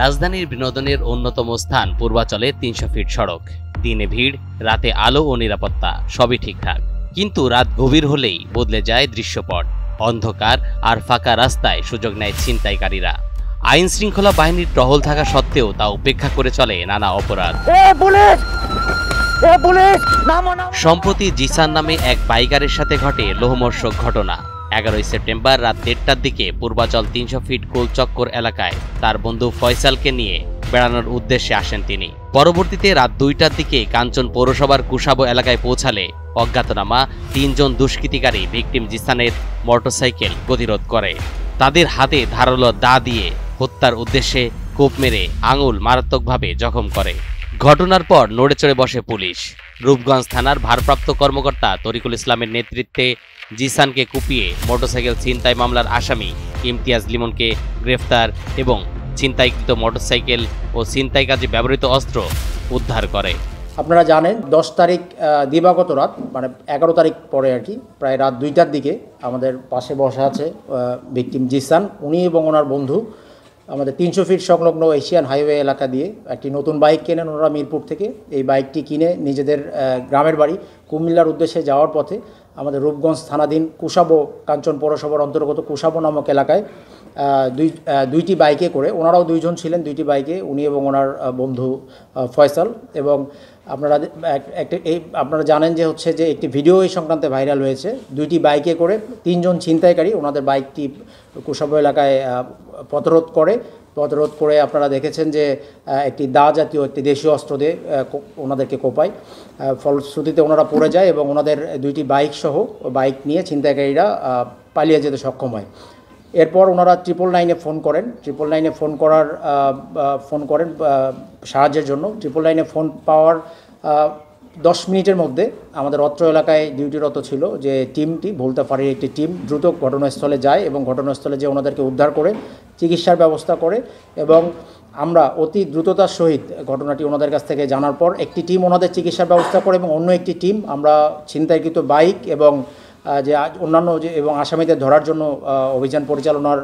রাজধানীর বিনোদনের অন্যতম স্থান পূর্বাচলে ৩০০ ফিট সড়ক। দিনে ভিড়, রাতে আলো ও নিরাপত্তা সবই ঠিকঠাক, কিন্তু রাত গভীর হলেই বদলে যায় দৃশ্যপট। অন্ধকার আর ফাঁকা রাস্তায় সুযোগ নেয় ছিনতাইকারীরা। আইন শৃঙ্খলা বাহিনীর টহল থাকা সত্ত্বেও তা উপেক্ষা করে চলে নানা অপরাধ। সম্প্রতি জিসান নামে এক বাইকারের সাথে ঘটে লোমহর্ষক ঘটনা। 11 সেপ্টেম্বর রাত 1টার দিকে পূর্বাচল ৩০০ ফিট গোলচক্কর এলাকায় তার বন্ধু ফয়সালকে নিয়ে বেড়ানোর উদ্দেশ্যে আসেন তিনি। পরবর্তীতে রাত 2টার দিকে কাঞ্চন পৌরসভার কুশাবো এলাকায় পৌঁছালে অজ্ঞাতনামা 3 জন দুষ্কৃতিকারী ভিকটিম জিসানের মোটরসাইকেল গতিরোধ করে। তাদের হাতে ধারালো দা দিয়ে হত্যার উদ্দেশ্যে কোপ মেরে আঙুল মারাত্মকভাবে জখম করে। ঘটনার পর নড়েচড়ে বসে পুলিশ। রূপগঞ্জ থানার ভারপ্রাপ্ত কর্মকর্তা তরিকুল ইসলামের নেতৃত্বে জিসানকে কুপিয়ে মোটরসাইকেল ছিনতাই মামলার আসামি ইমতিয়াজ লিমনকে গ্রেফতার এবং ছিনতাইকৃত মোটরসাইকেল ও ছিনতাই কাজে ব্যবহৃত অস্ত্র উদ্ধার করে। আপনারা জানেন 10 তারিখ দিবাগত রাত, মানে 11 তারিখ পরে আর কি, প্রায় রাত 2টার দিকে আমাদের পাশে বসা আছে ভিকটিম জিসান। উনি এবং ওনার বন্ধু আমাদের 300 ফিট সংলগ্ন এশিয়ান হাইওয়ে এলাকা দিয়ে একটি নতুন বাইক কেনেন ওনারা মিরপুর থেকে। এই বাইকটি কিনে নিজেদের গ্রামের বাড়ি কুমিল্লার উদ্দেশ্যে যাওয়ার পথে আমাদের রূপগঞ্জ থানাধীন কুশাবো কাঞ্চন পৌরসভার অন্তর্গত কুশাবো নামক এলাকায় দুইটি বাইকে করে, ওনারাও 2 জন ছিলেন দুইটি বাইকে, উনি এবং ওনার বন্ধু ফয়সাল। এবং আপনারা জানেন যে হচ্ছে যে একটি ভিডিও এই সংক্রান্তে ভাইরাল হয়েছে। 2টি বাইকে করে 3 জন ছিনতাইকারী ওনাদের বাইকটি কুশাবো এলাকায় পথরোধ করে আপনারা দেখেছেন যে একটি দা জাতীয় একটি দেশীয় অস্ত্র দিয়ে ওনাদেরকে কোপায়। ফলশ্রুতিতে ওনারা পড়ে যায় এবং ওনাদের 2টি বাইক নিয়ে ছিনতাইকারীরা পালিয়ে যেতে সক্ষম হয়। এরপর ওনারা 999-এ ফোন করেন সাহায্যের জন্য। 999-এ ফোন পাওয়ার 10 মিনিটের মধ্যে আমাদের অত্র এলাকায় ডিউটিরত ছিল যে টিমটি, ভুলতা ফাঁড়ির একটি টিম দ্রুত ঘটনাস্থলে যায় এবং ঘটনাস্থলে যে ওনাদেরকে উদ্ধার করে চিকিৎসার ব্যবস্থা করে। এবং আমরা অতি দ্রুততার সহিত ঘটনাটি ওনাদের কাছ থেকে জানার পর একটি টিম ওনাদের চিকিৎসার ব্যবস্থা করে এবং অন্য একটি টিম আমরা ছিনতাইকৃত বাইক এবং যে অন্যান্য এবং আসামিদের ধরার জন্য অভিযান পরিচালনার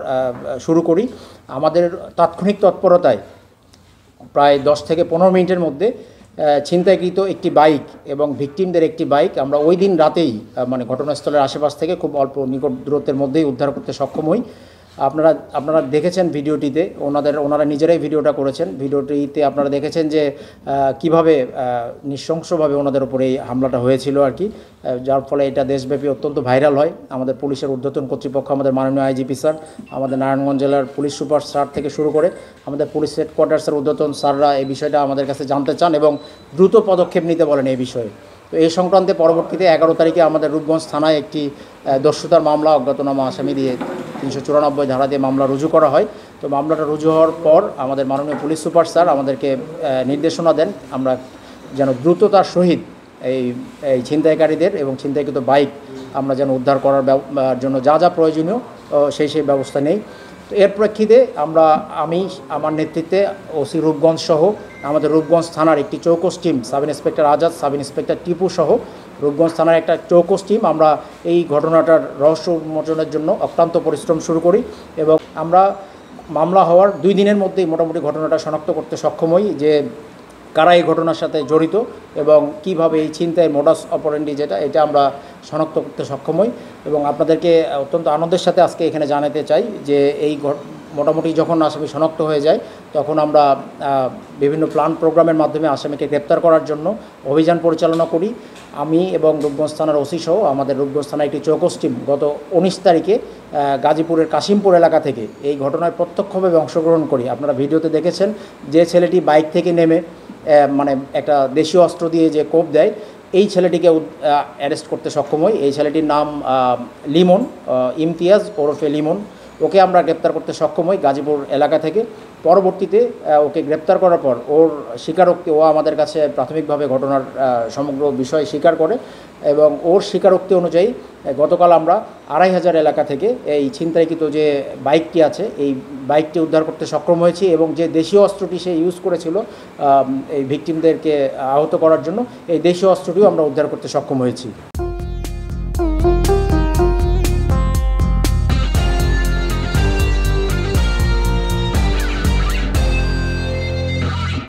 শুরু করি। আমাদের তাৎক্ষণিক তৎপরতায় প্রায় 10 থেকে 15 মিনিটের মধ্যে ছিনতাইকৃত একটি বাইক এবং ভিকটিমদের একটি বাইক আমরা ওই দিন রাতেই মানে ঘটনাস্থলের আশেপাশ থেকে খুব অল্প নিকট দূরত্বের মধ্যেই উদ্ধার করতে সক্ষম হই। আপনারা দেখেছেন ভিডিওটিতে, ওনারা নিজেরাই ভিডিওটা করেছেন। ভিডিওটিতে আপনারা দেখেছেন যে কিভাবে নৃশংসভাবে ওনাদের উপরে এই হামলাটা হয়েছিল আর কি, যার ফলে এটা দেশব্যাপী অত্যন্ত ভাইরাল হয়। আমাদের পুলিশের ঊর্ধ্বতন কর্তৃপক্ষ, আমাদের মাননীয় আইজিপি স্যার, আমাদের নারায়ণগঞ্জ জেলার পুলিশ সুপার স্যার থেকে শুরু করে আমাদের পুলিশ হেডকোয়ার্টার্সের ঊর্ধ্বতন স্যাররা এই বিষয়টা আমাদের কাছে জানতে চান এবং দ্রুত পদক্ষেপ নিতে বলেন এই বিষয়ে। তো এই সংক্রান্তে পরবর্তীতে 11 তারিখে আমাদের রূপগঞ্জ থানায় একটি দস্যুতার মামলা অজ্ঞাতনামা আসামি দিয়ে 394 ধারা দিয়ে মামলা রুজু করা হয়। তো মামলাটা রুজু হওয়ার পর আমাদের মাননীয় পুলিশ সুপার স্যার আমাদেরকে নির্দেশনা দেন আমরা যেন দ্রুততার সহিত এই ছিনতাইকারীদের এবং ছিনতাইকৃত বাইক আমরা যেন উদ্ধার করার জন্য যা প্রয়োজনীয় সেই ব্যবস্থা নেই। তো এর প্রেক্ষিতে আমার নেতৃত্বে ওসি রূপগঞ্জ সহ আমাদের রূপগঞ্জ থানার একটি চৌকস team, sub inspector Azad, sub inspector Tipu সহ রূপগঞ্জ থানার একটা চৌকস টিম আমরা এই ঘটনাটার রহস্য উন্মোচনের জন্য অক্লান্ত পরিশ্রম শুরু করি এবং আমরা মামলা হওয়ার 2 দিনের মধ্যেই মোটামুটি ঘটনাটা শনাক্ত করতে সক্ষম হই যে কারা এই ঘটনার সাথে জড়িত এবং কিভাবে এই ছিনতাইয়ের মোডাস অপারেন্ডি এটা আমরা শনাক্ত করতে সক্ষম হই। এবং আপনাদেরকে অত্যন্ত আনন্দের সাথে আজকে এখানে জানাতে চাই যে এই মোটামুটি যখন আসামি শনাক্ত হয়ে যায় তখন আমরা বিভিন্ন প্ল্যান প্রোগ্রামের মাধ্যমে আসামিকে গ্রেপ্তার করার জন্য অভিযান পরিচালনা করি। আমি এবং রূপগঞ্জ থানার ওসি সহ আমাদের রূপগঞ্জ থানার একটি চৌকস টিম গত 19 তারিখে গাজীপুরের কাশিমপুর এলাকা থেকে এই ঘটনায় প্রত্যক্ষভাবে অংশগ্রহণ করি। আপনারা ভিডিওতে দেখেছেন যে ছেলেটি বাইক থেকে নেমে মানে একটা দেশীয় অস্ত্র দিয়ে যে কোপ দেয়, এই ছেলেটিকে অ্যারেস্ট করতে সক্ষম হই। এই ছেলেটির নাম লিমন, ইমতিয়াজ ওরফে লিমন। ওকে আমরা গ্রেপ্তার করতে সক্ষম হই গাজীপুর এলাকা থেকে। পরবর্তীতে ওকে গ্রেপ্তার করার পর ওর স্বীকারোক্তি, ও আমাদের কাছে প্রাথমিকভাবে ঘটনার সমগ্র বিষয় স্বীকার করে এবং ওর স্বীকারোক্তি অনুযায়ী গতকাল আমরা 2500 এলাকা থেকে এই ছিনতাইকৃত যে বাইকটি আছে এই বাইকটি উদ্ধার করতে সক্ষম হয়েছি এবং যে দেশীয় অস্ত্রটি সে ইউজ করেছিল এই ভিকটিমদেরকে আহত করার জন্য এই দেশীয় অস্ত্রটিও আমরা উদ্ধার করতে সক্ষম হয়েছি।